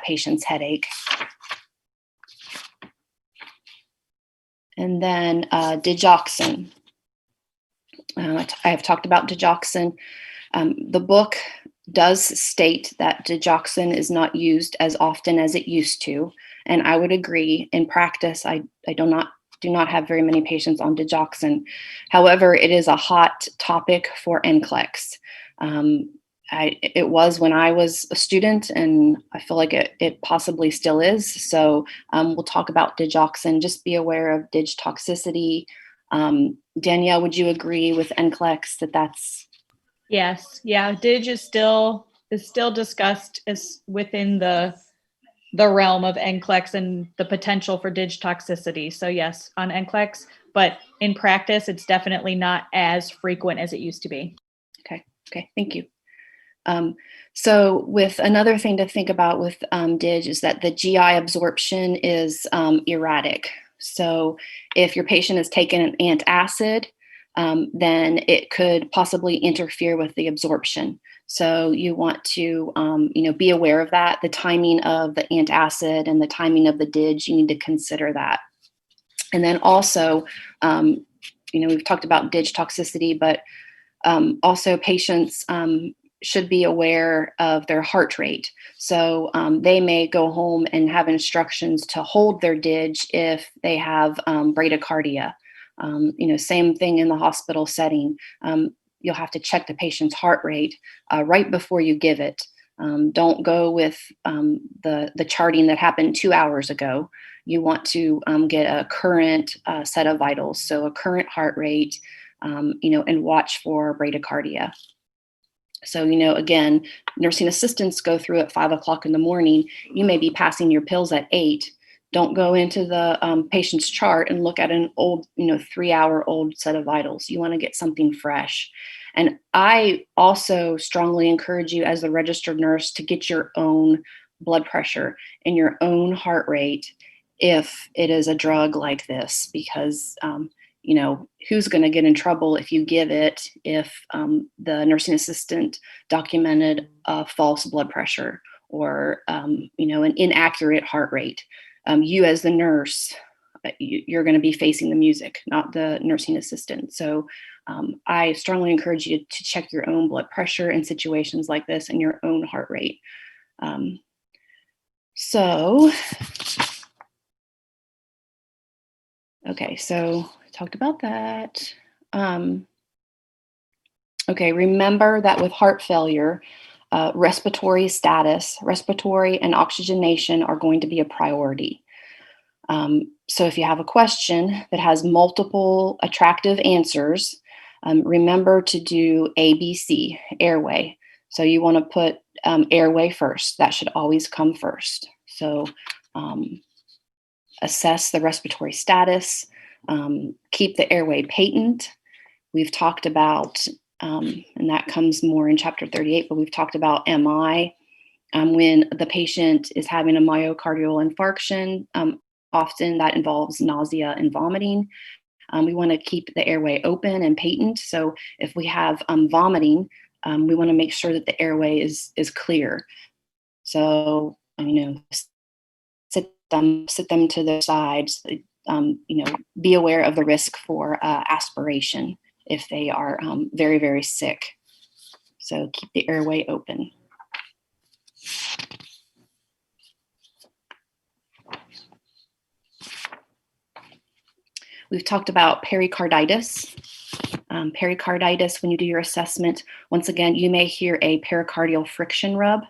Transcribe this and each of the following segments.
patient's headache. And then digoxin. I have talked about digoxin. The book does state that digoxin is not used as often as it used to. And I would agree. In practice, I do not have very many patients on digoxin. However, it is a hot topic for NCLEX. It was when I was a student, and I feel like it possibly still is. So we'll talk about digoxin. Just be aware of dig toxicity. Danielle, would you agree with NCLEX that that's? Yes. Yeah. Dig is still discussed as within the realm of NCLEX and the potential for dig toxicity. So yes, on NCLEX, but in practice, it's definitely not as frequent as it used to be. Okay. Thank you. So with another thing to think about with dig is that the GI absorption is erratic. So if your patient has taken an antacid, then it could possibly interfere with the absorption. So you want to, be aware of that. The timing of the antacid and the timing of the dig, you need to consider that. And then also, we've talked about dig toxicity, but also patients should be aware of their heart rate. So they may go home and have instructions to hold their dig if they have bradycardia. Same thing in the hospital setting. You'll have to check the patient's heart rate right before you give it. Don't go with the charting that happened 2 hours ago. You want to get a current set of vitals, so a current heart rate, and watch for bradycardia. So, again, nursing assistants go through at 5 o'clock in the morning. You may be passing your pills at 8. Don't go into the patient's chart and look at an old, 3-hour-old set of vitals. You want to get something fresh. And I also strongly encourage you as the registered nurse to get your own blood pressure and your own heart rate if it is a drug like this, because who's going to get in trouble if you give it if the nursing assistant documented a false blood pressure or, an inaccurate heart rate. You as the nurse, you're going to be facing the music, not the nursing assistant. So I strongly encourage you to check your own blood pressure in situations like this and your own heart rate. Okay, so I talked about that. Remember that with heart failure, respiratory status, respiratory and oxygenation are going to be a priority. So if you have a question that has multiple attractive answers, remember to do ABC, airway. So you want to put airway first. That should always come first. So assess the respiratory status, keep the airway patent. We've talked about, and that comes more in chapter 38, but we've talked about MI. When the patient is having a myocardial infarction, often that involves nausea and vomiting. We want to keep the airway open and patent. So if we have vomiting, we want to make sure that the airway is clear. So, sit them to their sides. Be aware of the risk for aspiration if they are very, very sick. So keep the airway open. We've talked about pericarditis. Pericarditis, when you do your assessment, once again, you may hear a pericardial friction rub.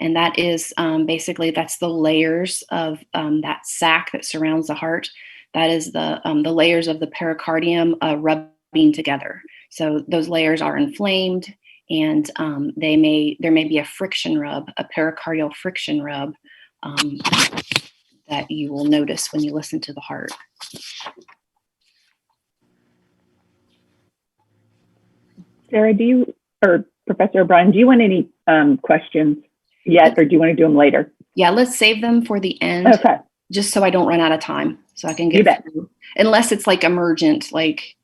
And that is basically, that's the layers of that sac that surrounds the heart. That is the layers of the pericardium rubbing together. So those layers are inflamed, and there may be a friction rub, a pericardial friction rub that you will notice when you listen to the heart. Sarah, or Professor O'Brien, do you want any questions yet, or do you want to do them later? Yeah, let's save them for the end. Okay. Just so I don't run out of time, so I can get through. Unless it's like emergent, like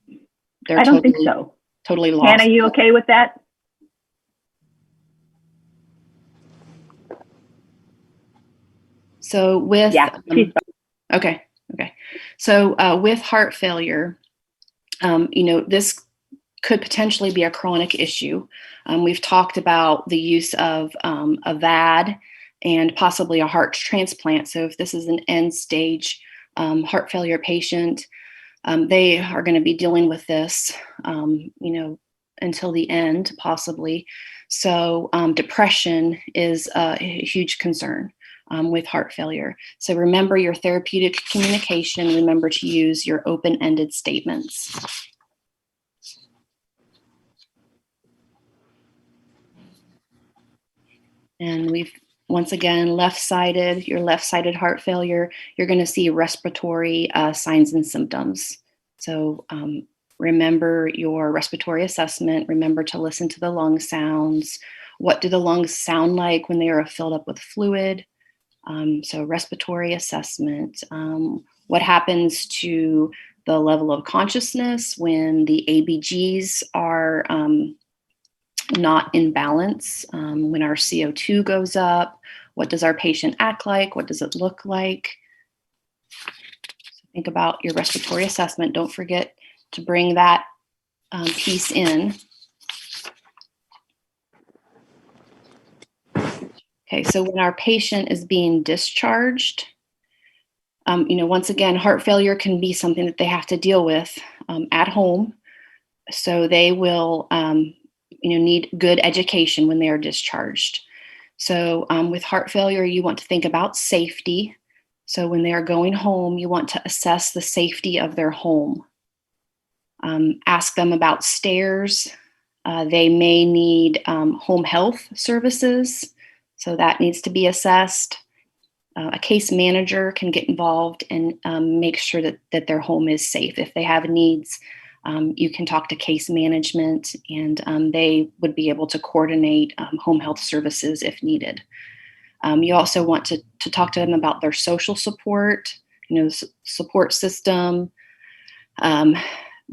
they're I don't think so. Totally lost. Hannah, you okay with that? So with Yeah, she's fine. okay. So with heart failure, this could potentially be a chronic issue. We've talked about the use of a VAD and possibly a heart transplant. So if this is an end stage heart failure patient, they are going to be dealing with this, until the end, possibly. So depression is a huge concern with heart failure. So remember your therapeutic communication. Remember to use your open-ended statements. And we've, once again, your left-sided heart failure, you're going to see respiratory signs and symptoms. So remember your respiratory assessment. Remember to listen to the lung sounds. What do the lungs sound like when they are filled up with fluid? So respiratory assessment. What happens to the level of consciousness when the ABGs are not in balance, when our CO2 goes up? What does our patient act like? What does it look like? So think about your respiratory assessment. Don't forget to bring that piece in. Okay, so when our patient is being discharged, once again, heart failure can be something that they have to deal with at home. So they will, need good education when they are discharged. So with heart failure, you want to think about safety. So when they are going home, you want to assess the safety of their home. Ask them about stairs. They may need home health services, so that needs to be assessed. A case manager can get involved and make sure that their home is safe. If they have needs, you can talk to case management, and they would be able to coordinate home health services if needed. You also want to talk to them about their social support, support system.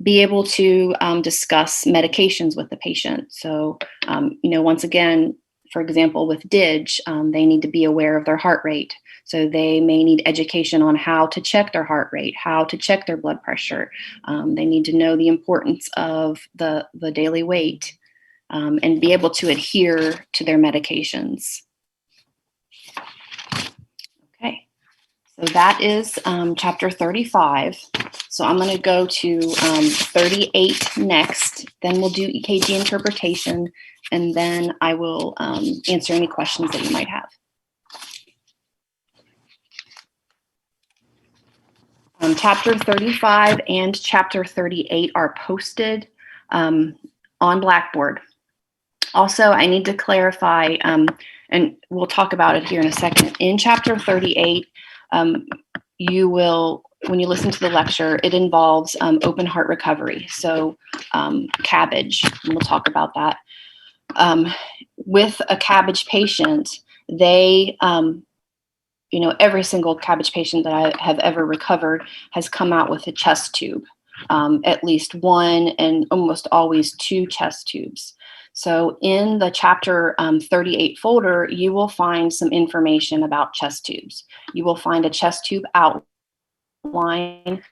Be able to discuss medications with the patient. So, once again, for example, with DIGE, they need to be aware of their heart rate. So they may need education on how to check their heart rate, how to check their blood pressure. They need to know the importance of the daily weight, and be able to adhere to their medications. Okay, so that is chapter 35. So I'm going to go to 38 next. Then we'll do EKG interpretation, and then I will answer any questions that you might have. Chapter 35 and chapter 38 are posted on Blackboard. Also, I need to clarify, and we'll talk about it here in a second. In chapter 38, you will, when you listen to the lecture, it involves open heart recovery, so CABG, and we'll talk about that. With a CABG patient, they, every single CABG patient that I have ever recovered has come out with a chest tube, at least one and almost always two chest tubes. So in the chapter 38 folder, you will find some information about chest tubes. You will find a chest tube outline,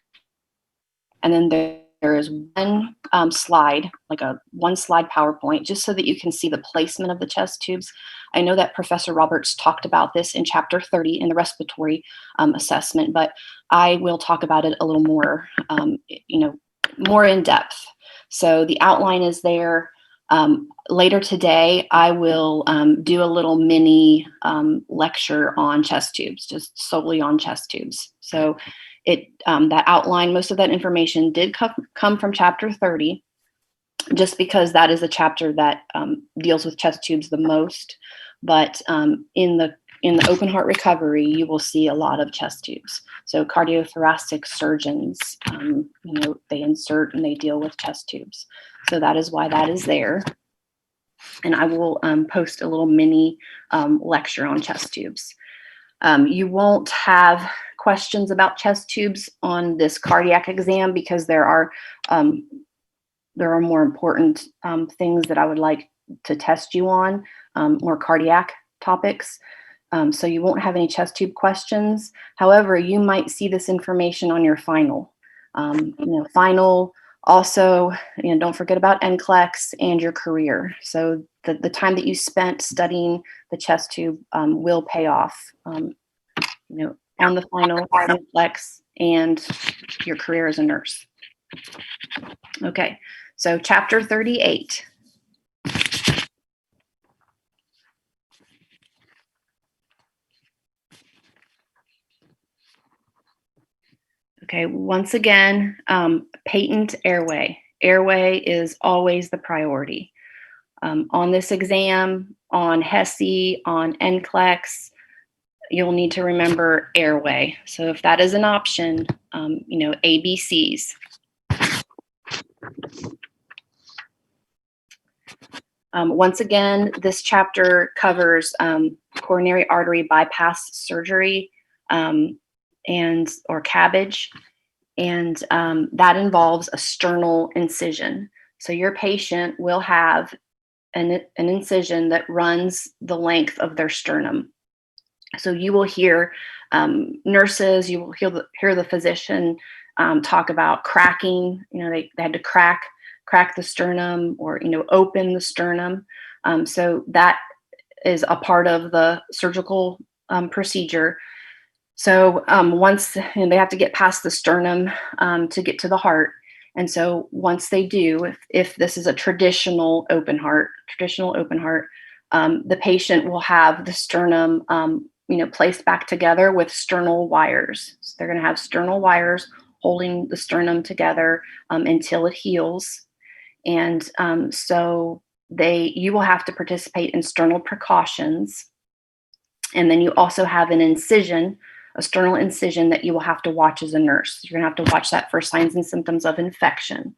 and then there is one slide, like a one-slide PowerPoint, just so that you can see the placement of the chest tubes. I know that Professor Roberts talked about this in chapter 30 in the respiratory assessment, but I will talk about it a little more, more in depth. So the outline is there. Later today, I will do a little mini lecture on chest tubes, just solely on chest tubes. So that outline, most of that information did come from chapter 30, just because that is a chapter that deals with chest tubes the most. But in the open heart recovery, you will see a lot of chest tubes. So cardiothoracic surgeons, they insert and they deal with chest tubes. So that is why that is there. And I will post a little mini lecture on chest tubes. You won't have questions about chest tubes on this cardiac exam, because there are more important things that I would like to test you on, more cardiac topics. So you won't have any chest tube questions. However, you might see this information on your final. Final also, don't forget about NCLEX and your career. So the time that you spent studying the chest tube will pay off, on the final, NCLEX, and your career as a nurse. Okay, so chapter 38. Okay, once again, patent airway. Airway is always the priority. On this exam, on HESI, on NCLEX, you'll need to remember airway. So if that is an option, ABCs. Once again, this chapter covers coronary artery bypass surgery or CABG, and that involves a sternal incision. So your patient will have an incision that runs the length of their sternum. So you will hear nurses, you will hear the physician talk about cracking. They had to crack the sternum, or open the sternum. So that is a part of the surgical procedure. So once they have to get past the sternum to get to the heart. And so once they do, if this is a traditional open heart, the patient will have the sternum placed back together with sternal wires. So they're going to have sternal wires holding the sternum together until it heals. And so you will have to participate in sternal precautions. And then you also have an incision, a sternal incision, that you will have to watch as a nurse. You're going to have to watch that for signs and symptoms of infection.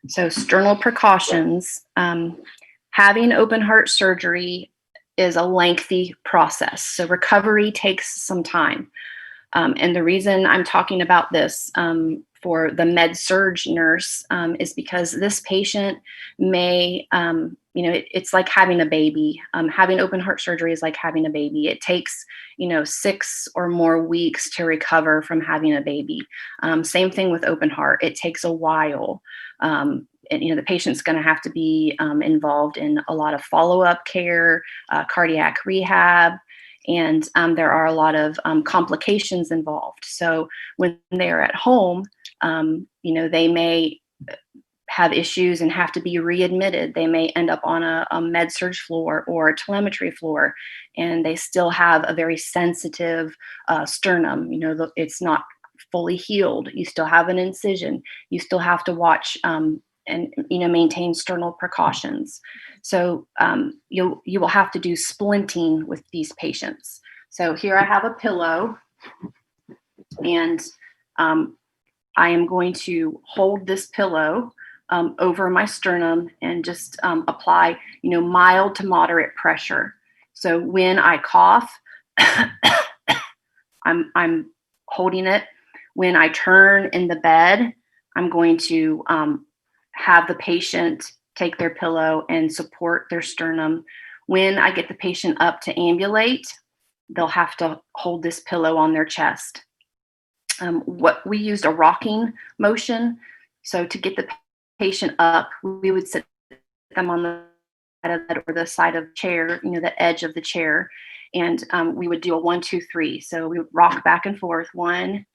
So sternal precautions, having open heart surgery is a lengthy process. So recovery takes some time. And the reason I'm talking about this for the med-surg nurse is because this patient may, it's like having a baby. Having open heart surgery is like having a baby. It takes, 6 or more weeks to recover from having a baby. Same thing with open heart. It takes a while. And, the patient's going to have to be involved in a lot of follow-up care, cardiac rehab, and there are a lot of complications involved. So when they're at home, they may have issues and have to be readmitted. They may end up on a med-surg floor or a telemetry floor, and they still have a very sensitive sternum. It's not fully healed. You still have an incision. You still have to watch and maintain sternal precautions. So you will have to do splinting with these patients. So here I have a pillow, and I am going to hold this pillow over my sternum and just apply, mild to moderate pressure. So when I cough, I'm holding it. When I turn in the bed, I'm going to have the patient take their pillow and support their sternum. When I get the patient up to ambulate, they'll have to hold this pillow on their chest. What we used a rocking motion. So to get the patient up, we would sit them on the side of bed or the side of the chair, the edge of the chair. And we would do a 1, 2, 3. So we would rock back and forth, 1,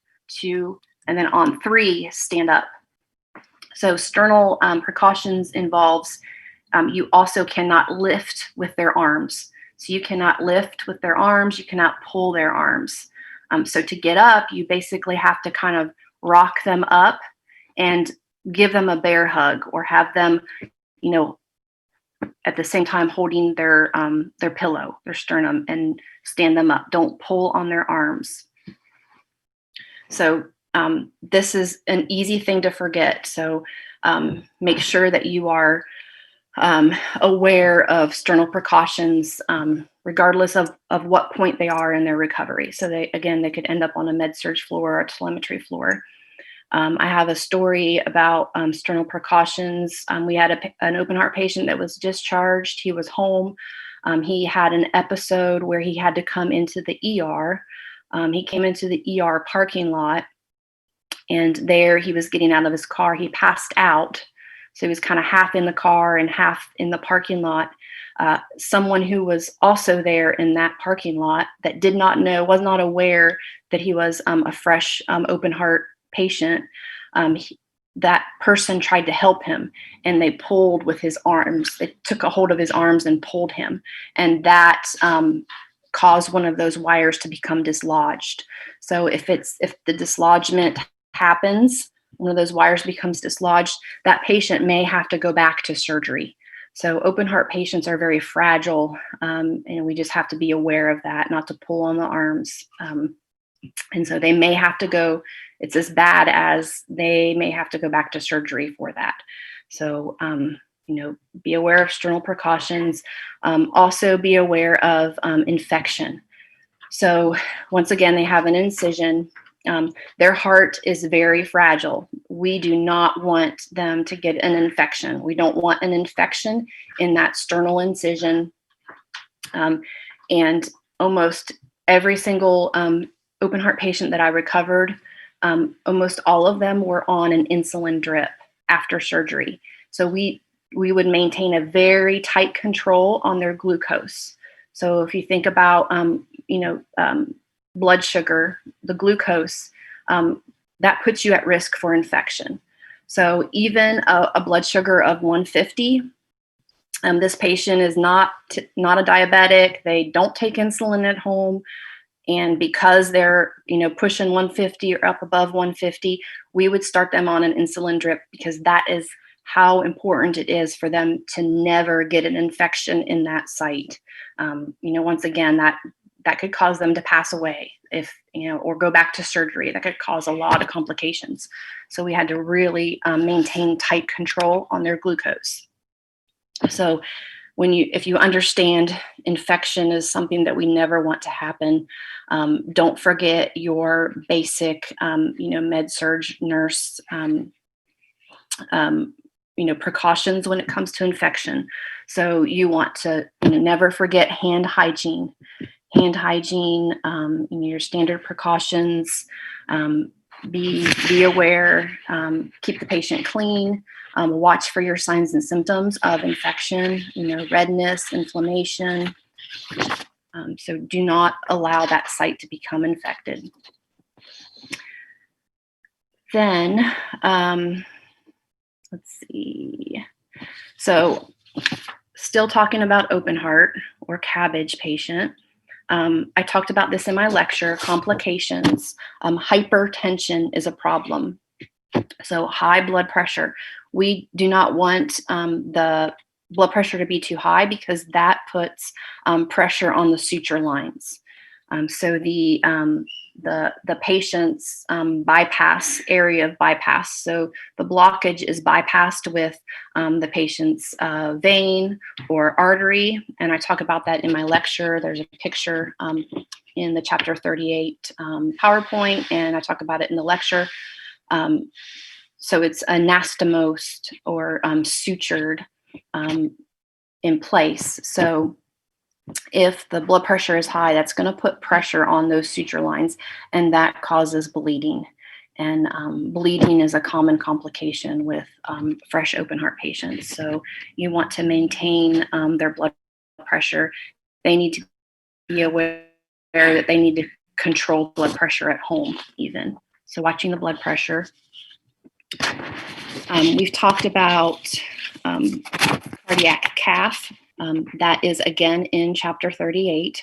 2, and then on 3, stand up. So sternal precautions involves you also cannot lift with their arms. So you cannot lift with their arms. You cannot pull their arms. So to get up, you basically have to kind of rock them up and give them a bear hug, or have them, at the same time holding their pillow, their sternum, and stand them up. Don't pull on their arms. So this is an easy thing to forget. So make sure that you are aware of sternal precautions, regardless of what point they are in their recovery. So they could end up on a med-surg floor or a telemetry floor. I have a story about sternal precautions. We had an open heart patient that was discharged. He was home. He had an episode where he had to come into the ER. He came into the ER parking lot, and there he was getting out of his car. He passed out. So he was kind of half in the car and half in the parking lot. Someone who was also there in that parking lot that did not know, was not aware that he was a fresh open heart patient. That person tried to help him, and they pulled with his arms. They took a hold of his arms and pulled him. And that caused one of those wires to become dislodged. So if the dislodgement happens, one of those wires becomes dislodged, that patient may have to go back to surgery. So open heart patients are very fragile, and we just have to be aware of that, not to pull on the arms. And so they may have to go, it's as bad as they may have to go back to surgery for that. So, be aware of sternal precautions. Also be aware of infection. So once again, they have an incision. Their heart is very fragile. We do not want them to get an infection. We don't want an infection in that sternal incision. And almost every single open heart patient that I recovered, almost all of them were on an insulin drip after surgery. So we would maintain a very tight control on their glucose. So if you think about, blood sugar, the glucose, that puts you at risk for infection. So even a blood sugar of 150, this patient is not a diabetic. They don't take insulin at home. And because they're, pushing 150 or up above 150, we would start them on an insulin drip, because that is how important it is for them to never get an infection in that site. Once again, that could cause them to pass away or go back to surgery. That could cause a lot of complications. So we had to really maintain tight control on their glucose. So if you understand infection is something that we never want to happen, don't forget your basic, med-surg nurse, precautions when it comes to infection. So you want to never forget hand hygiene, your standard precautions, be aware, keep the patient clean, watch for your signs and symptoms of infection, redness, inflammation. So do not allow that site to become infected. Then, let's see. So still talking about open heart or CABG patient. I talked about this in my lecture, complications. Hypertension is a problem. So high blood pressure. We do not want the blood pressure to be too high, because that puts pressure on the suture lines. So the patient's bypass area of bypass. So the blockage is bypassed with the patient's vein or artery. And I talk about that in my lecture. There's a picture in the chapter 38 PowerPoint, and I talk about it in the lecture. So it's anastomosed or sutured in place. So if the blood pressure is high, that's going to put pressure on those suture lines, and that causes bleeding. And bleeding is a common complication with fresh open heart patients. So you want to maintain their blood pressure. They need to be aware that they need to control blood pressure at home even. So watching the blood pressure. We've talked about cardiac cath. That is again in chapter 38.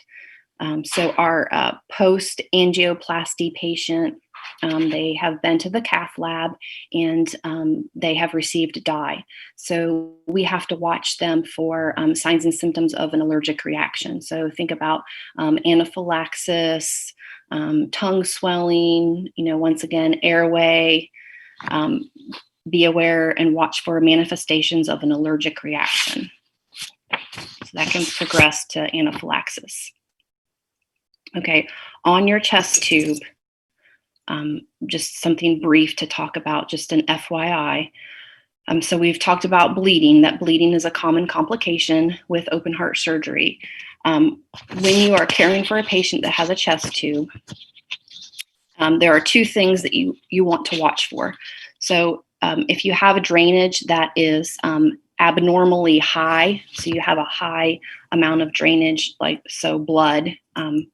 So our post-angioplasty patient, they have been to the cath lab, and they have received dye. So we have to watch them for signs and symptoms of an allergic reaction. So think about anaphylaxis, tongue swelling, once again, airway. Be aware and watch for manifestations of an allergic reaction. So that can progress to anaphylaxis. Okay, on your chest tube, just something brief to talk about, just an FYI. So we've talked about bleeding, that bleeding is a common complication with open heart surgery. When you are caring for a patient that has a chest tube, there are two things that you want to watch for. So if you have a drainage that is abnormally high, so you have a high amount of drainage, like so blood,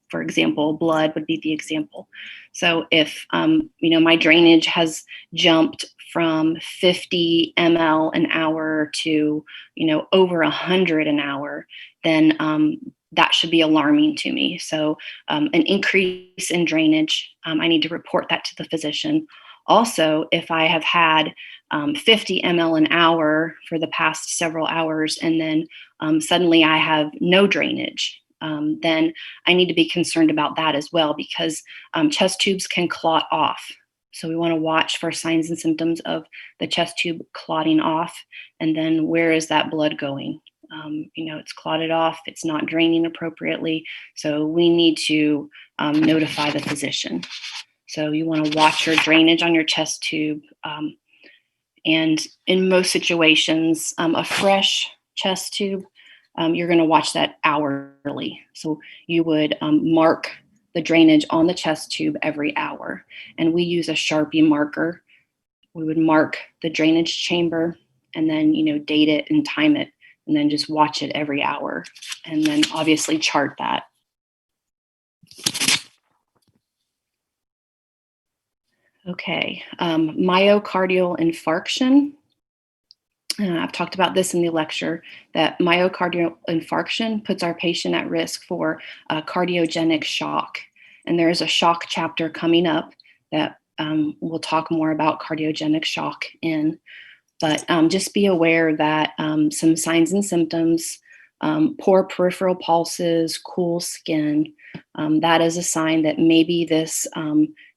for example, blood would be the example. So if my drainage has jumped from 50 ml an hour to over 100 an hour, then that should be alarming to me. So an increase in drainage, I need to report that to the physician. Also, if I have had 50 ml an hour for the past several hours and then suddenly I have no drainage, then I need to be concerned about that as well, because chest tubes can clot off. So we want to watch for signs and symptoms of the chest tube clotting off, and then where is that blood going? It's clotted off, it's not draining appropriately, so we need to notify the physician. So you want to watch your drainage on your chest tube. And in most situations, a fresh chest tube, you're going to watch that hourly. So you would mark the drainage on the chest tube every hour. And we use a Sharpie marker. We would mark the drainage chamber and then, date it and time it, and then just watch it every hour. And then obviously chart that. Okay, myocardial infarction. I've talked about this in the lecture, that myocardial infarction puts our patient at risk for cardiogenic shock. And there is a shock chapter coming up that we'll talk more about cardiogenic shock in. But just be aware that some signs and symptoms, poor peripheral pulses, cool skin, that is a sign that maybe this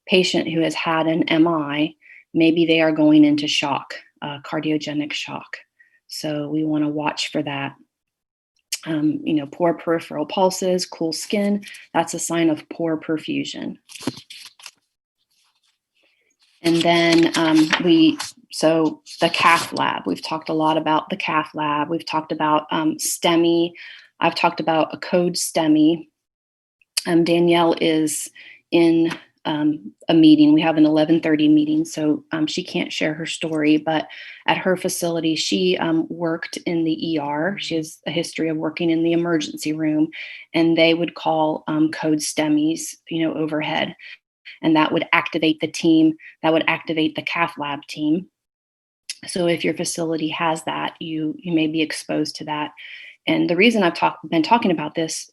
patient who has had an MI, maybe they are going into shock, cardiogenic shock. So we want to watch for that. Poor peripheral pulses, cool skin, that's a sign of poor perfusion. And then so the cath lab, we've talked a lot about the cath lab. We've talked about STEMI. I've talked about a code STEMI. Danielle is in a meeting. We have an 11:30 meeting, so she can't share her story, but at her facility, she worked in the ER. She has a history of working in the emergency room, and they would call code STEMIs, overhead. And that would activate the team, that would activate the cath lab team. So if your facility has that, you may be exposed to that. And the reason I've been talking about this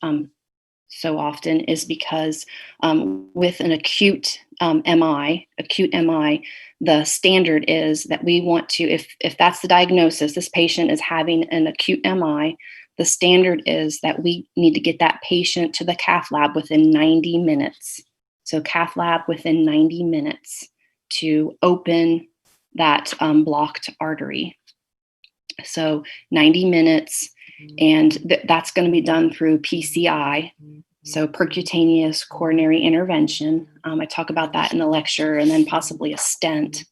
so often is because with an acute MI, the standard is that we want to, if that's the diagnosis, this patient is having an acute MI, the standard is that we need to get that patient to the cath lab within 90 minutes. So cath lab within 90 minutes to open that blocked artery. So 90 minutes, and that's going to be done through PCI, so percutaneous coronary intervention. I talk about that in the lecture, and then possibly a stent.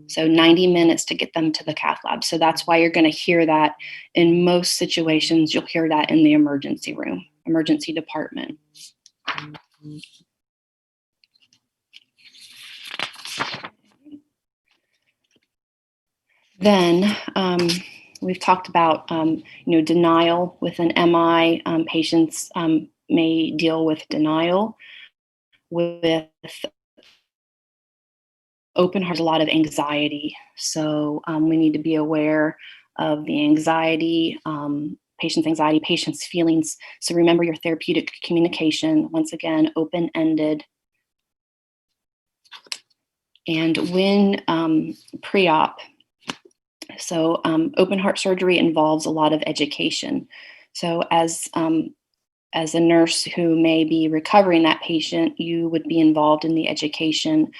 So 90 minutes to get them to the cath lab. So that's why you're going to hear that in most situations. You'll hear that in the emergency room, emergency department. Then we've talked about denial with an MI. Patients may deal with denial. With open heart, a lot of anxiety. So we need to be aware of the anxiety, patient's feelings. So remember your therapeutic communication, once again, open-ended. And when pre-op, so open heart surgery involves a lot of education. So as a nurse who may be recovering that patient, you would be involved in the education.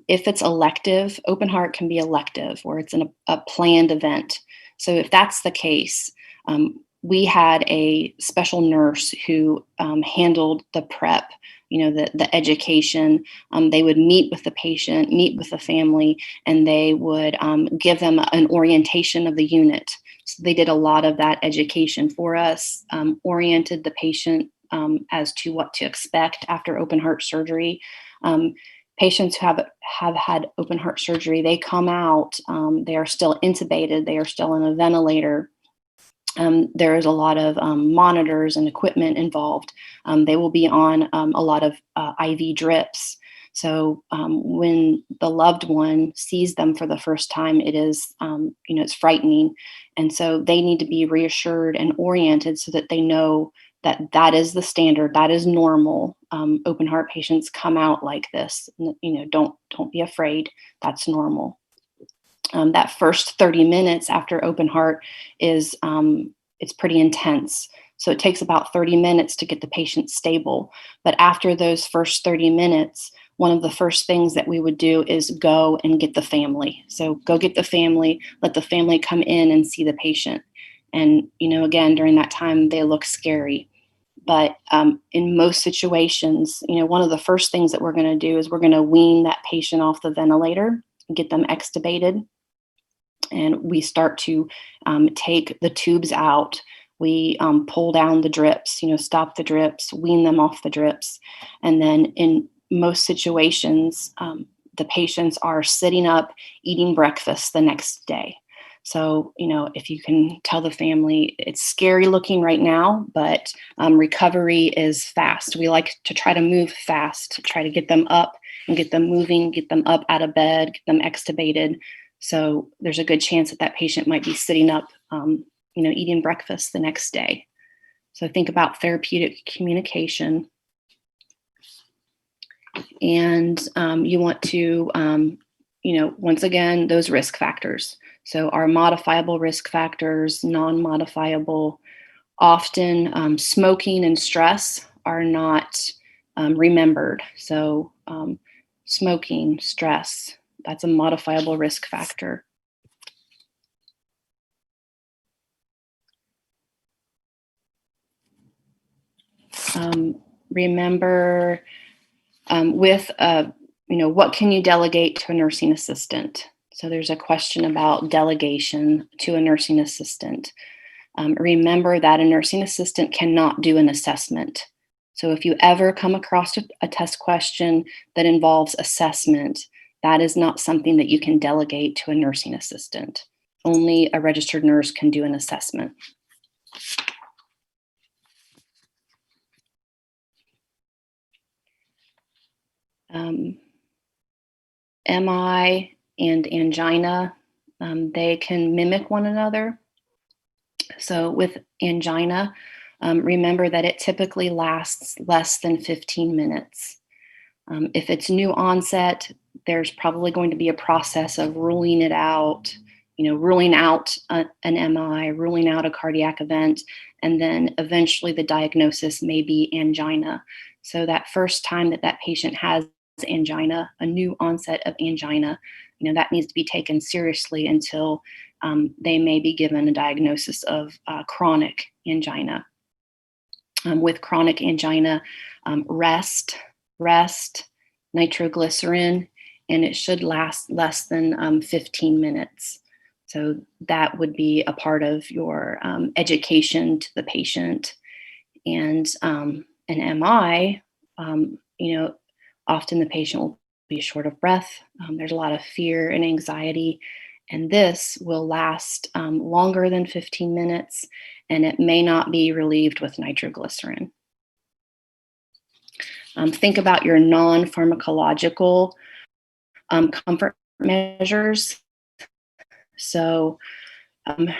If it's elective, open heart can be elective, or it's a planned event. So if that's the case, we had a special nurse who handled the prep, the education. They would meet with the patient, meet with the family, and they would give them an orientation of the unit. So they did a lot of that education for us, oriented the patient as to what to expect after open heart surgery. Patients who have had open heart surgery, they come out, they are still intubated, they are still in a ventilator. There is a lot of monitors and equipment involved. They will be on a lot of IV drips. So when the loved one sees them for the first time, it is, it's frightening. And so they need to be reassured and oriented so that they know that that is the standard, that is normal. Open heart patients come out like this. Don't be afraid. That's normal. That first 30 minutes after open heart is it's pretty intense. So it takes about 30 minutes to get the patient stable. But after those first 30 minutes, one of the first things that we would do is go and get the family. So go get the family, let the family come in and see the patient. And, again, during that time, they look scary. But in most situations, one of the first things that we're going to do is we're going to wean that patient off the ventilator, get them extubated. And we start to take the tubes out. We pull down the drips, stop the drips, wean them off the drips. And then in most situations, the patients are sitting up eating breakfast the next day. So, if you can tell the family, it's scary looking right now, but recovery is fast. We like to try to move fast, to try to get them up and get them moving, get them up out of bed, get them extubated. So there's a good chance that patient might be sitting up, eating breakfast the next day. So think about therapeutic communication. And you want to, once again, those risk factors. So our modifiable risk factors, non-modifiable, often smoking and stress are not remembered. So smoking, stress, that's a modifiable risk factor. Remember with, what can you delegate to a nursing assistant? So there's a question about delegation to a nursing assistant. Remember that a nursing assistant cannot do an assessment. So if you ever come across a test question that involves assessment, that is not something that you can delegate to a nursing assistant. Only a registered nurse can do an assessment. MI and angina, they can mimic one another. So with angina, remember that it typically lasts less than 15 minutes. If it's new onset, there's probably going to be a process of ruling it out, ruling out an MI, ruling out a cardiac event, and then eventually the diagnosis may be angina. So that first time that patient has angina, a new onset of angina, that needs to be taken seriously until they may be given a diagnosis of chronic angina. With chronic angina, rest, nitroglycerin, and it should last less than 15 minutes. So that would be a part of your education to the patient. And an MI, often the patient will be short of breath. There's a lot of fear and anxiety, and this will last longer than 15 minutes, and it may not be relieved with nitroglycerin. Think about your non-pharmacological comfort measures. So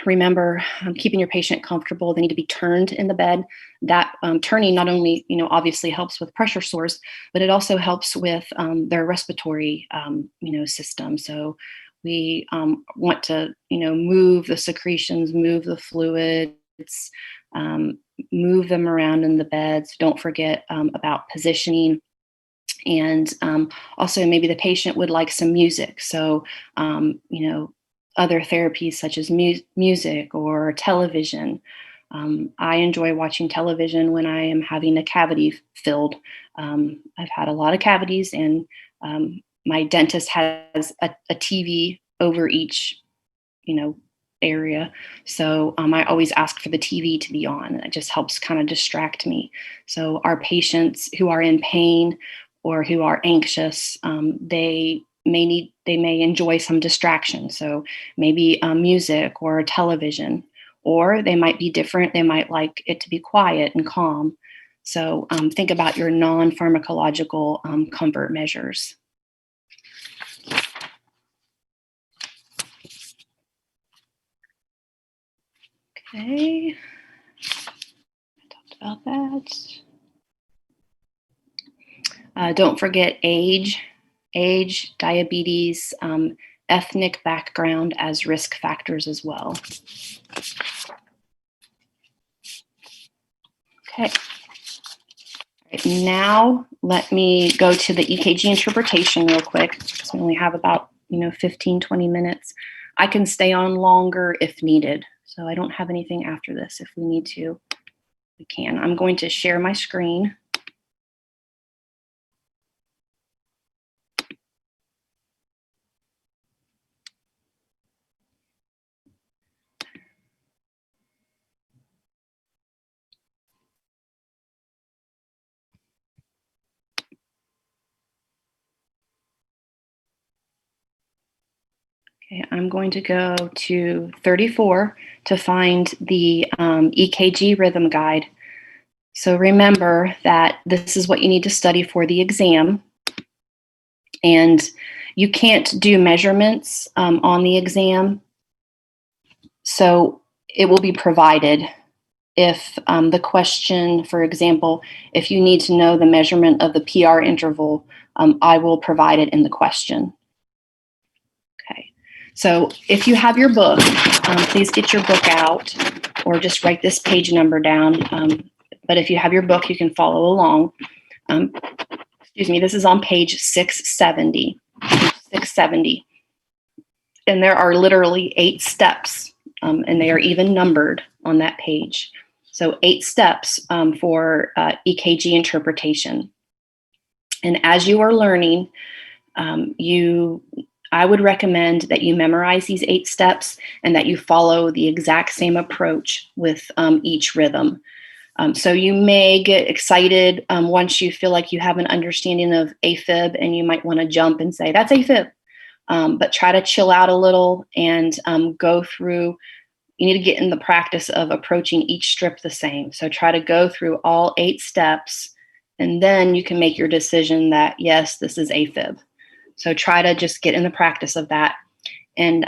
remember, keeping your patient comfortable. They need to be turned in the bed. That turning not only, obviously helps with pressure sores, but it also helps with their respiratory, system. So we want to, move the secretions, move the fluids, move them around in the beds. Don't forget about positioning. And also maybe the patient would like some music. So, other therapies such as music or television. I enjoy watching television when I am having a cavity filled. I've had a lot of cavities, and my dentist has a TV over each, area. So I always ask for the TV to be on. It just helps kind of distract me. So our patients who are in pain or who are anxious, they may enjoy some distraction. So maybe music or television, or they might be different. They might like it to be quiet and calm. So think about your non-pharmacological comfort measures. Okay, I talked about that. Don't forget age, diabetes, ethnic background as risk factors as well. Okay. All right, now let me go to the EKG interpretation real quick, because we only have about 15, 20 minutes. I can stay on longer if needed. So I don't have anything after this. If we need to, we can. I'm going to share my screen. Okay, I'm going to go to 34 to find the EKG rhythm guide. So remember that this is what you need to study for the exam. And you can't do measurements on the exam. So it will be provided. If the question, for example, if you need to know the measurement of the PR interval, I will provide it in the question. Okay. So if you have your book, please get your book out or just write this page number down. But if you have your book, you can follow along. Excuse me, this is on page 670. 670. And there are literally 8 steps, and they are even numbered on that page. So 8 steps for EKG interpretation. And as you are learning, I would recommend that you memorize these 8 steps and that you follow the exact same approach with each rhythm. So you may get excited once you feel like you have an understanding of AFib, and you might want to jump and say, that's AFib. But try to chill out a little and go through. You need to get in the practice of approaching each strip the same. So try to go through all 8 steps, and then you can make your decision that, yes, this is AFib. So try to just get in the practice of that. And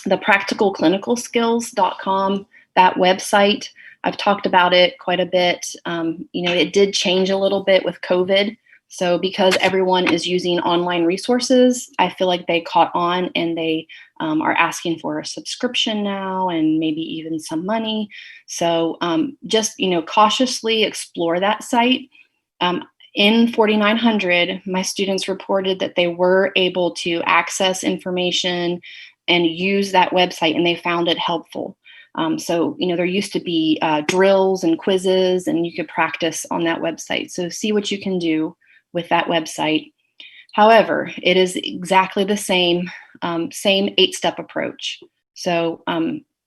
the practicalclinicalskills.com, that website, I've talked about it quite a bit. It did change a little bit with COVID. So because everyone is using online resources, I feel like they caught on, and they are asking for a subscription now and maybe even some money. So just, cautiously explore that site. In 4900, my students reported that they were able to access information and use that website, and they found it helpful. So there used to be drills and quizzes, and you could practice on that website. So see what you can do with that website. However, it is exactly the same 8-step approach. So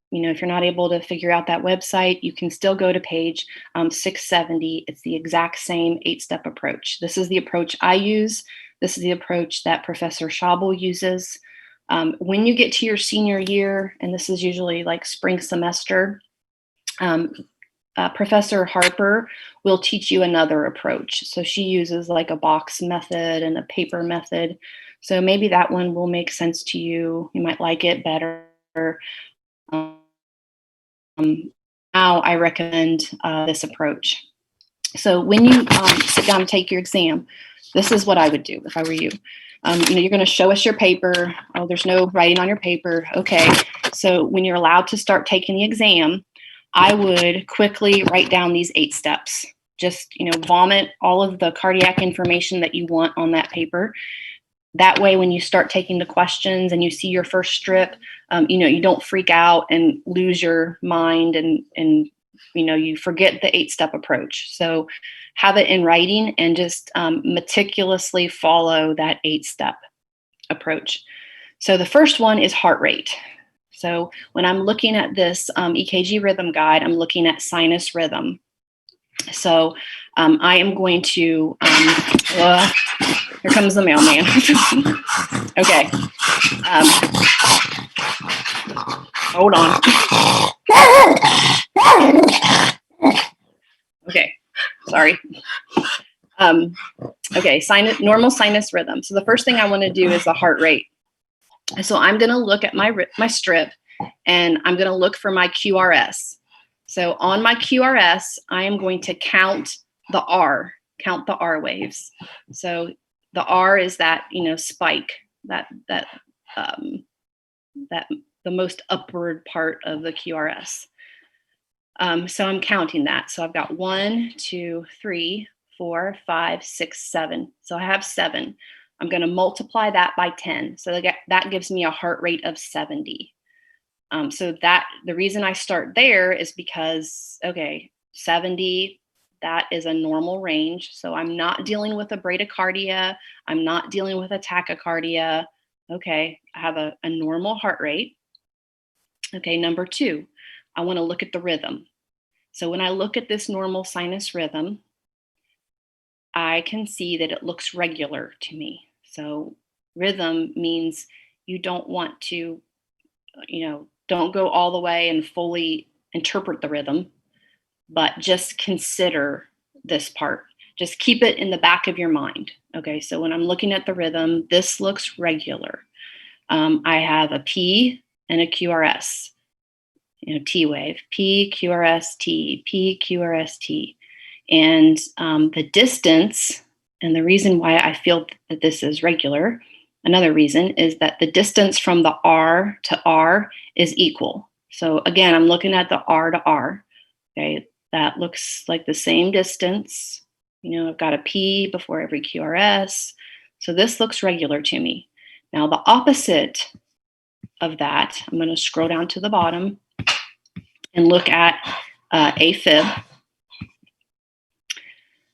if you're not able to figure out that website, you can still go to page 670. It's the exact same 8-step approach. This is the approach I use. This is the approach that Professor Schabel uses. When you get to your senior year, and this is usually like spring semester, Professor Harper will teach you another approach. So she uses like a box method and a paper method. So maybe that one will make sense to you. You might like it better. Now I recommend this approach. So when you sit down and take your exam, this is what I would do if I were you. You're going to show us your paper. Oh, there's no writing on your paper. Okay. So when you're allowed to start taking the exam, I would quickly write down these 8 steps. Just, vomit all of the cardiac information that you want on that paper. That way, when you start taking the questions and you see your first strip, you don't freak out and lose your mind and you forget the 8-step approach. So have it in writing and just meticulously follow that 8-step approach. So the first one is heart rate. So when I'm looking at this EKG rhythm guide, I'm looking at sinus rhythm. So I am going to, here comes the mailman. Okay. Hold on. Okay, sorry. Okay, normal sinus rhythm. So the first thing I want to do is the heart rate. So I'm going to look at my strip, and I'm going to look for my QRS. So on my QRS, I am going to count the R waves. So the R is that spike, that the most upward part of the QRS. So I'm counting that. So I've got 1, 2, 3, 4, 5, 6, 7. So I have 7. I'm going to multiply that by 10. So that gives me a heart rate of 70. So the reason I start there is because, 70, that is a normal range. So I'm not dealing with a bradycardia. I'm not dealing with a tachycardia. Okay, I have a normal heart rate. Okay, number 2, I want to look at the rhythm. So when I look at this normal sinus rhythm, I can see that it looks regular to me. So rhythm means you don't want to, don't go all the way and fully interpret the rhythm, but just consider this part. Just keep it in the back of your mind. Okay, so when I'm looking at the rhythm, this looks regular. I have a P and a QRS, T wave, P, QRS, T, P, QRS, T. And the distance, and the reason why I feel that this is regular, another reason is that the distance from the R to R is equal. So again, I'm looking at the R to R. Okay, that looks like the same distance. I've got a P before every QRS. So this looks regular to me. Now the opposite of that, I'm going to scroll down to the bottom and look at AFib.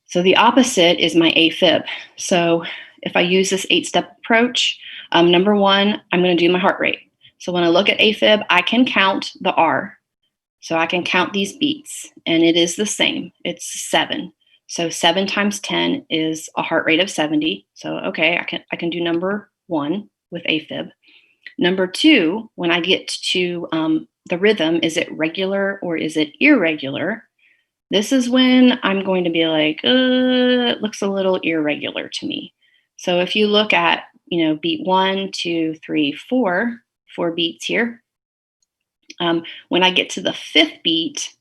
So the opposite is my AFib. So if I use this 8-step approach, number 1, I'm going to do my heart rate. So when I look at AFib, I can count the R. So I can count these beats, and it is the same. It's 7. So 7 times 10 is a heart rate of 70. So okay, I can do number 1 with AFib. Number 2, when I get to the rhythm, is it regular or is it irregular? This is when I'm going to be like, it looks a little irregular to me. So if you look at, beat 1, 2, 3, 4 beats here. When I get to the 5th beat,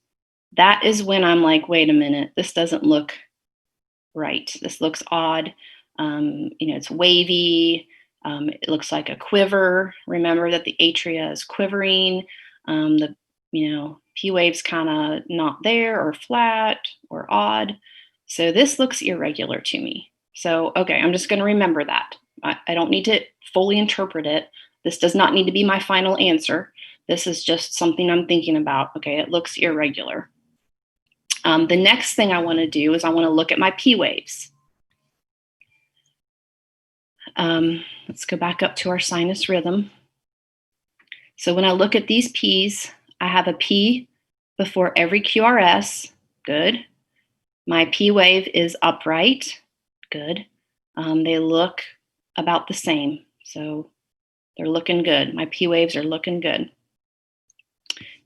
that is when I'm like, wait a minute, this doesn't look right. This looks odd. It's wavy. It looks like a quiver. Remember that the atria is quivering. The P wave's kind of not there or flat or odd. So this looks irregular to me. So, okay, I'm just going to remember that. I don't need to fully interpret it. This does not need to be my final answer. This is just something I'm thinking about. Okay, it looks irregular. The next thing I want to do is I want to look at my P waves. Let's go back up to our sinus rhythm. So when I look at these P's, I have a P before every QRS. Good. My P wave is upright. Good. They look about the same. So they're looking good. My P waves are looking good.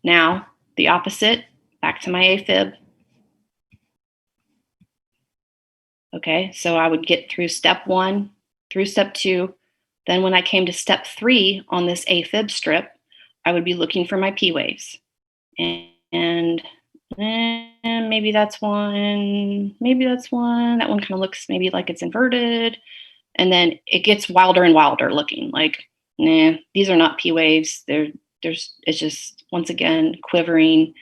Now, the opposite, back to my AFib. Okay, so I would get through step 1, through step 2. Then when I came to step 3 on this AFib strip, I would be looking for my P waves. And maybe that's one, That one kind of looks maybe like it's inverted. And then it gets wilder and wilder looking like, these are not P waves. It's just, once again, quivering.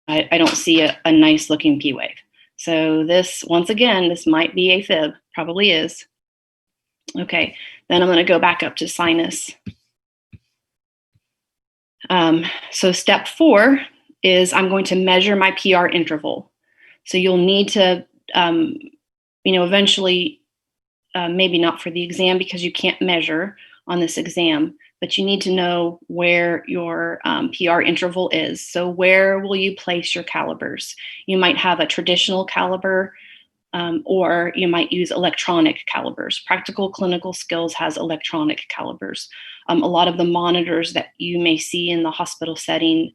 I don't see a nice looking P wave. So this, once again, this might be AFib, probably is. Okay, then I'm going to go back up to sinus. So step 4 is I'm going to measure my PR interval. So you'll need to, eventually, maybe not for the exam because you can't measure on this exam, but you need to know where your PR interval is. So where will you place your calibers? You might have a traditional caliber, or you might use electronic calibers. Practical Clinical Skills has electronic calibers. A lot of the monitors that you may see in the hospital setting,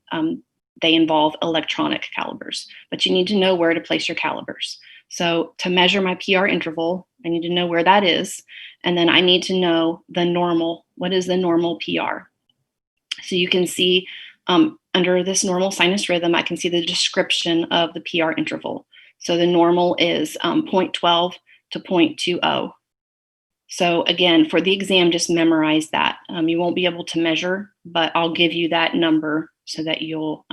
they involve electronic calibers, but you need to know where to place your calibers. So to measure my PR interval, I need to know where that is. And then I need to know the normal. What is the normal PR? So you can see under this normal sinus rhythm, I can see the description of the PR interval. So the normal is 0.12 to 0.20. So again, for the exam, just memorize that. You won't be able to measure, but I'll give you that number so that you'll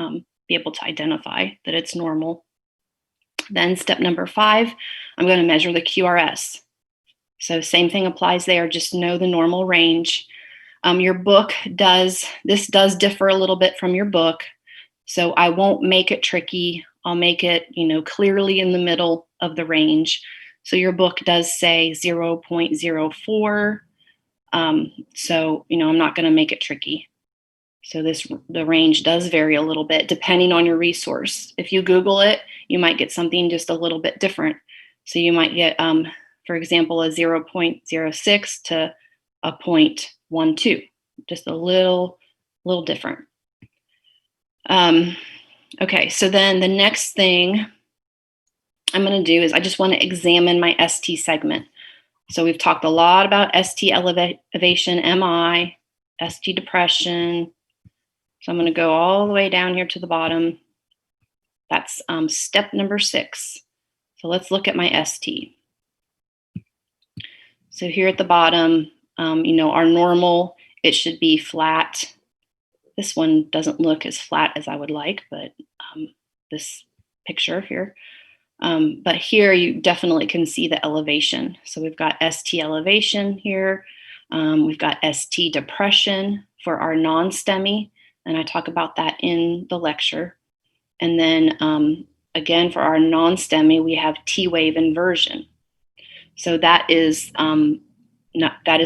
be able to identify that it's normal. Then step number 5, I'm going to measure the QRS. So same thing applies there, just know the normal range. Your book does differ a little bit from your book. So I won't make it tricky. I'll make it, clearly in the middle of the range. So your book does say 0.04. So, I'm not going to make it tricky. So the range does vary a little bit depending on your resource. If you Google it, you might get something just a little bit different. So you might get, for example, a 0.06 to a 0.12, just a little different. Okay, so then the next thing I'm going to do is I just want to examine my ST segment. So we've talked a lot about ST elevation, MI, ST depression. So I'm going to go all the way down here to the bottom. That's step number 6. So let's look at my ST. So here at the bottom, our normal, it should be flat. This one doesn't look as flat as I would like, but this picture here. But here you definitely can see the elevation. So we've got ST elevation here. We've got ST depression for our non-STEMI, and I talk about that in the lecture. And then again, for our non-STEMI, we have T-wave inversion. So that is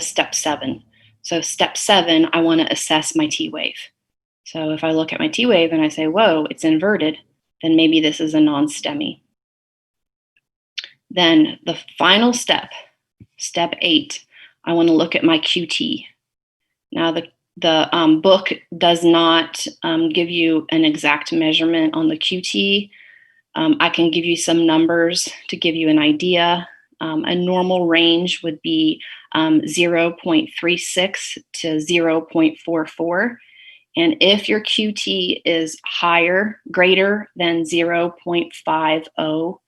step 7. So step 7, I want to assess my T-wave. So if I look at my T-wave and I say, whoa, it's inverted, then maybe this is a non-STEMI. Then the final step, step 8, I want to look at my QT. Now the book does not give you an exact measurement on the QT. I can give you some numbers to give you an idea. A normal range would be 0.36 to 0.44. And if your QT is greater than 0.50,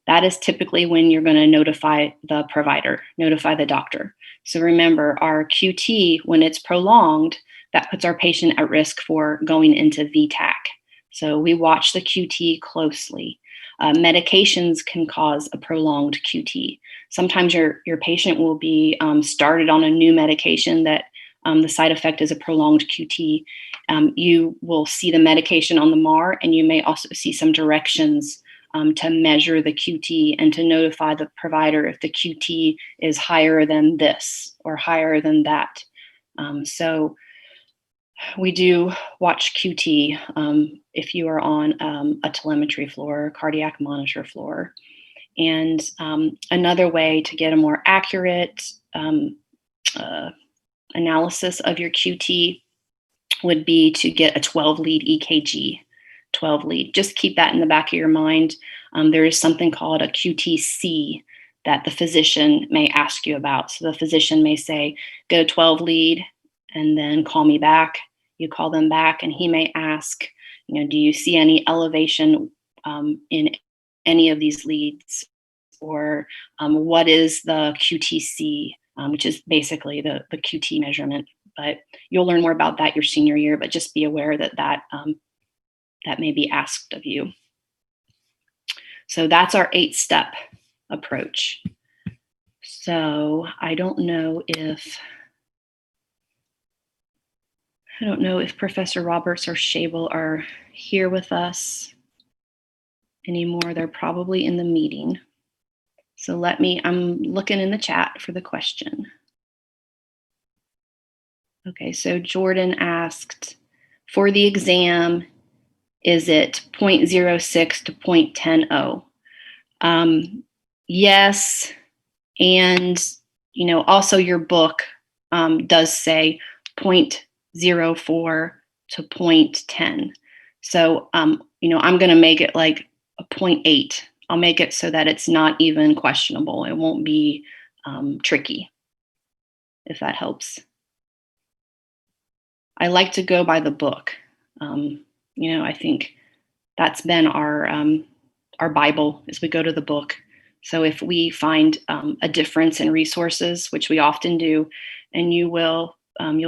that is typically when you're going to notify the provider, notify the doctor. So remember, our QT, when it's prolonged, that puts our patient at risk for going into VTAC. So we watch the QT closely. Medications can cause a prolonged QT. Sometimes your patient will be started on a new medication that the side effect is a prolonged QT. You will see the medication on the MAR, and you may also see some directions to measure the QT and to notify the provider if the QT is higher than this or higher than that. So we do watch QT if you are on a telemetry floor, cardiac monitor floor. And another way to get a more accurate analysis of your QT would be to get a 12-lead EKG. 12 lead. Just keep that in the back of your mind. There is something called a QTC that the physician may ask you about. So the physician may say, get a 12 lead and then call me back. You call them back and he may ask, do you see any elevation in any of these leads? Or what is the QTC, which is basically the QT measurement. But you'll learn more about that your senior year, but just be aware that may be asked of you. So that's our 8-step approach. So I don't know if Professor Roberts or Shable are here with us anymore. They're probably in the meeting. So I'm looking in the chat for the question. Okay, so Jordan asked, for the exam, is it 0.06 to 0.10? Yes, and also your book does say 0.04 to 0.10. So I'm going to make it like a 0.8. I'll make it so that it's not even questionable. It won't be tricky, if that helps. I like to go by the book. I think that's been our Bible, is we go to the book. So if we find a difference in resources, which we often do, and you'll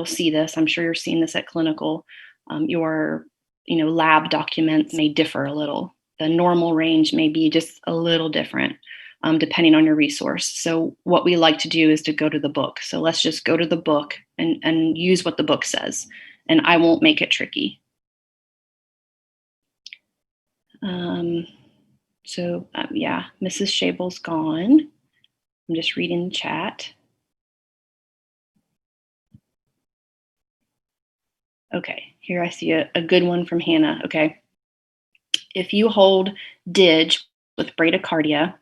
see this. I'm sure you're seeing this at clinical. Your lab documents may differ a little. The normal range may be just a little different. Depending on your resource. So what we like to do is to go to the book. So let's just go to the book and use what the book says. And I won't make it tricky. Yeah, Mrs. Shable's gone. I'm just reading the chat. Okay, here I see a good one from Hannah. Okay. If you hold DIG with bradycardia,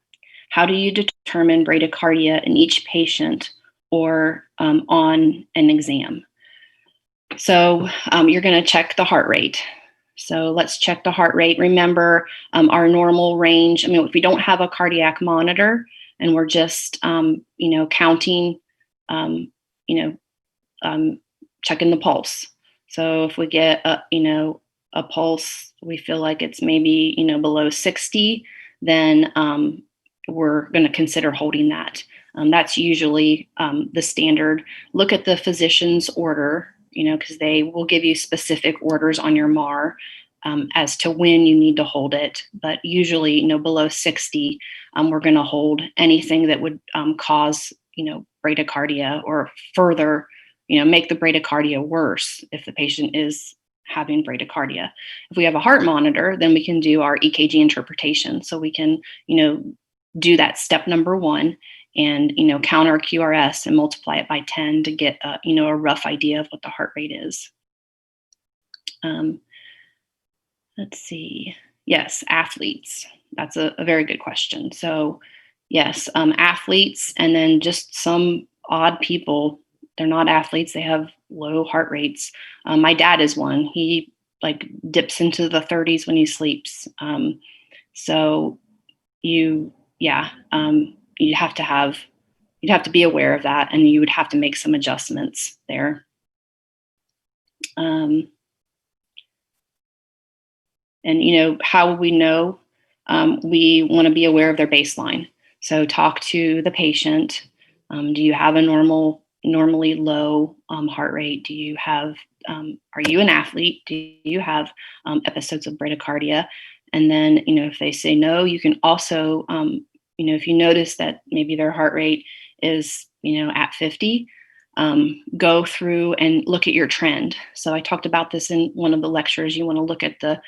how do you determine bradycardia in each patient or on an exam? So you're going to check the heart rate. So let's check the heart rate. Remember our normal range. I mean, if we don't have a cardiac monitor and we're just, counting, checking the pulse. So if we get a pulse, we feel like it's maybe, below 60, then we're going to consider holding that. That's usually the standard. Look at the physician's order, because they will give you specific orders on your MAR as to when you need to hold it. But usually, below 60, we're going to hold anything that would cause, bradycardia or further, make the bradycardia worse if the patient is having bradycardia. If we have a heart monitor, then we can do our EKG interpretation. So we can, do that step number one and, count our QRS and multiply it by 10 to get a rough idea of what the heart rate is. Let's see. Yes, athletes. That's a very good question. So yes, athletes, and then just some odd people. They're not athletes. They have low heart rates. My dad is one. He dips into the 30s when he sleeps. So you'd have to be aware of that, and you would have to make some adjustments there. And how will we know? We want to be aware of their baseline. So talk to the patient. Do you have a normally low heart rate? Do you have, are you an athlete? Do you have episodes of bradycardia? And then, if they say no, you can also, if you notice that maybe their heart rate is, at 50, go through and look at your trend. So I talked about this in one of the lectures. You want to look at the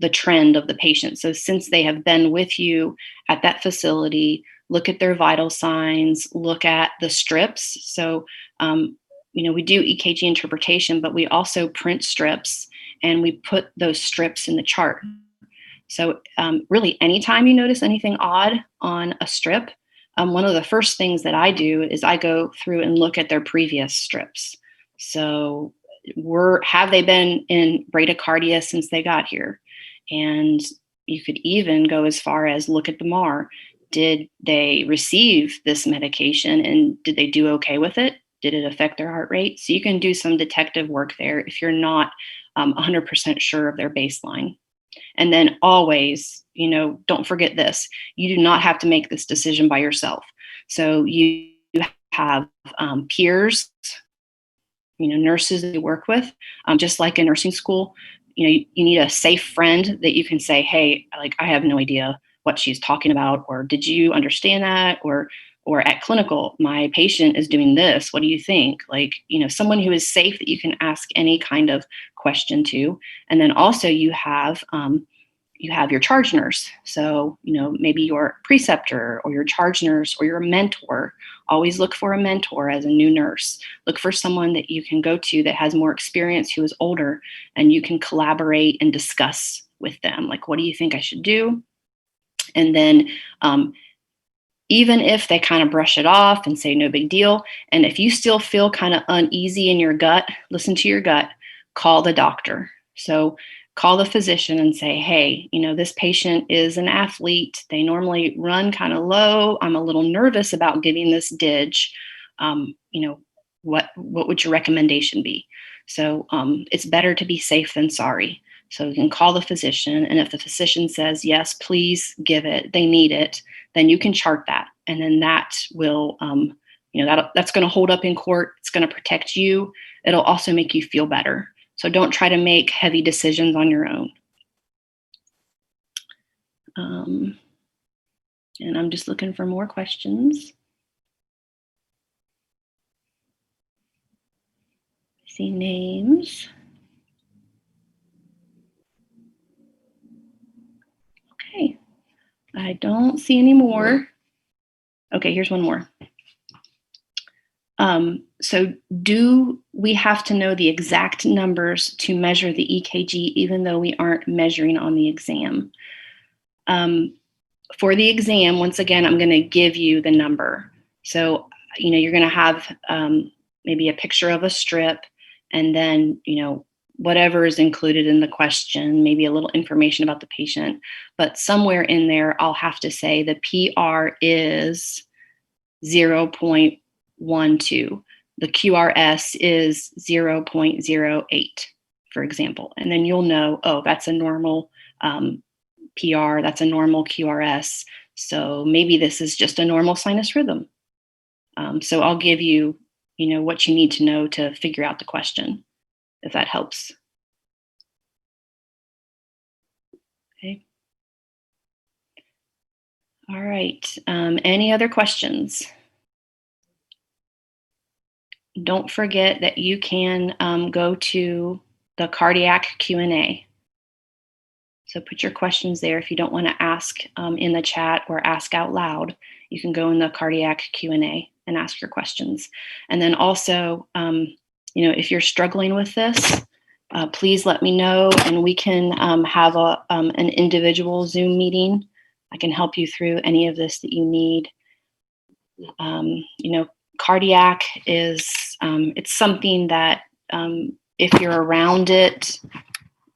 trend of the patient. So since they have been with you at that facility, look at their vital signs, look at the strips. So, we do EKG interpretation, but we also print strips and we put those strips in the chart. So really, anytime you notice anything odd on a strip, one of the first things that I do is I go through and look at their previous strips. So have they been in bradycardia since they got here? And you could even go as far as look at the MAR. Did they receive this medication and did they do okay with it? Did it affect their heart rate? So you can do some detective work there if you're not 100% sure of their baseline. And then always, don't forget this. You do not have to make this decision by yourself. So you have peers, nurses that you work with, just like in nursing school. You need a safe friend that you can say, hey, I have no idea what she's talking about, or did you understand that? Or at clinical, my patient is doing this. What do you think? Like, someone who is safe that you can ask any kind of question to. And then also you have your charge nurse. So, maybe your preceptor or your charge nurse or your mentor. Always look for a mentor as a new nurse. Look for someone that you can go to that has more experience, who is older, and you can collaborate and discuss with them. Like, what do you think I should do? And then, even if they kind of brush it off and say no big deal, and if you still feel kind of uneasy in your gut, listen to your gut, call the doctor. So call the physician and say, hey, this patient is an athlete. They normally run kind of low. I'm a little nervous about giving this DIG. What would your recommendation be? So it's better to be safe than sorry. So you can call the physician, and if the physician says, yes, please give it, they need it, then you can chart that. And then that will, that's going to hold up in court. It's going to protect you. It'll also make you feel better. So don't try to make heavy decisions on your own. And I'm just looking for more questions. I see names. Okay. I don't see any more. Okay, here's one more. So do we have to know the exact numbers to measure the EKG, even though we aren't measuring on the exam? For the exam, once again, I'm going to give you the number. So, you're going to have maybe a picture of a strip, and then, whatever is included in the question, maybe a little information about the patient. But somewhere in there, I'll have to say the PR is 0.12. The QRS is 0.08, for example. And then you'll know, oh, that's a normal PR, that's a normal QRS. So maybe this is just a normal sinus rhythm. So I'll give you, what you need to know to figure out the question, if that helps. Okay. All right. Any other questions? Don't forget that you can go to the cardiac Q&A. So put your questions there. If you don't want to ask in the chat or ask out loud, you can go in the cardiac Q&A and ask your questions. And then also, if you're struggling with this, please let me know, and we can have an individual Zoom meeting. I can help you through any of this that you need. Cardiac is, it's something that if you're around it,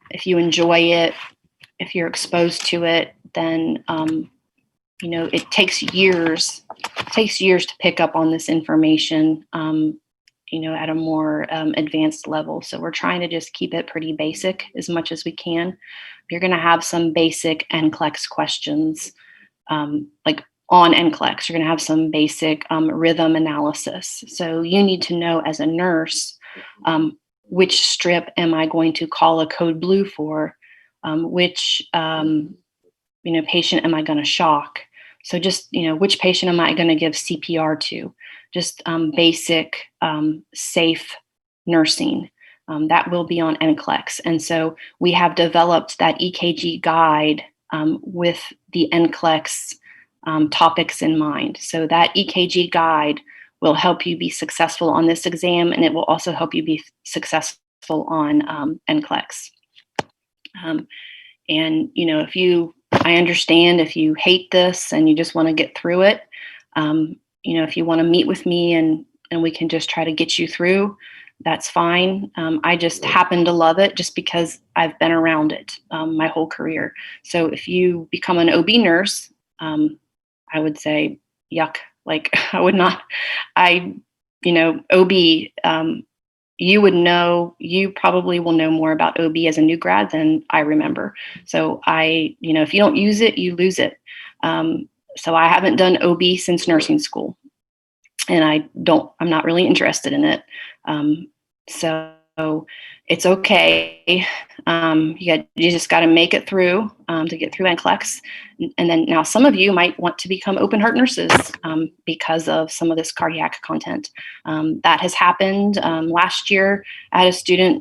if you enjoy it, if you're exposed to it, then, it takes years to pick up on this information, at a more advanced level. So we're trying to just keep it pretty basic as much as we can. You're going to have some basic NCLEX questions, like on NCLEX, you're going to have some basic rhythm analysis. So you need to know as a nurse, which strip am I going to call a code blue for? Which patient am I going to shock? So just, which patient am I going to give CPR to? Just basic, safe nursing. That will be on NCLEX. And so we have developed that EKG guide with the NCLEX topics in mind. So that EKG guide will help you be successful on this exam, and it will also help you be successful on NCLEX. And, I understand if you hate this and you just want to get through it, if you want to meet with me and we can just try to get you through, that's fine. I just happen to love it just because I've been around it my whole career. So if you become an OB nurse, I would say, yuck, like I would not, OB, you probably will know more about OB as a new grad than I remember. So if you don't use it, you lose it. So I haven't done OB since nursing school, and I'm not really interested in it. So it's okay. You just got to make it through to get through NCLEX. And then now some of you might want to become open heart nurses because of some of this cardiac content. That has happened. Last year, I had a student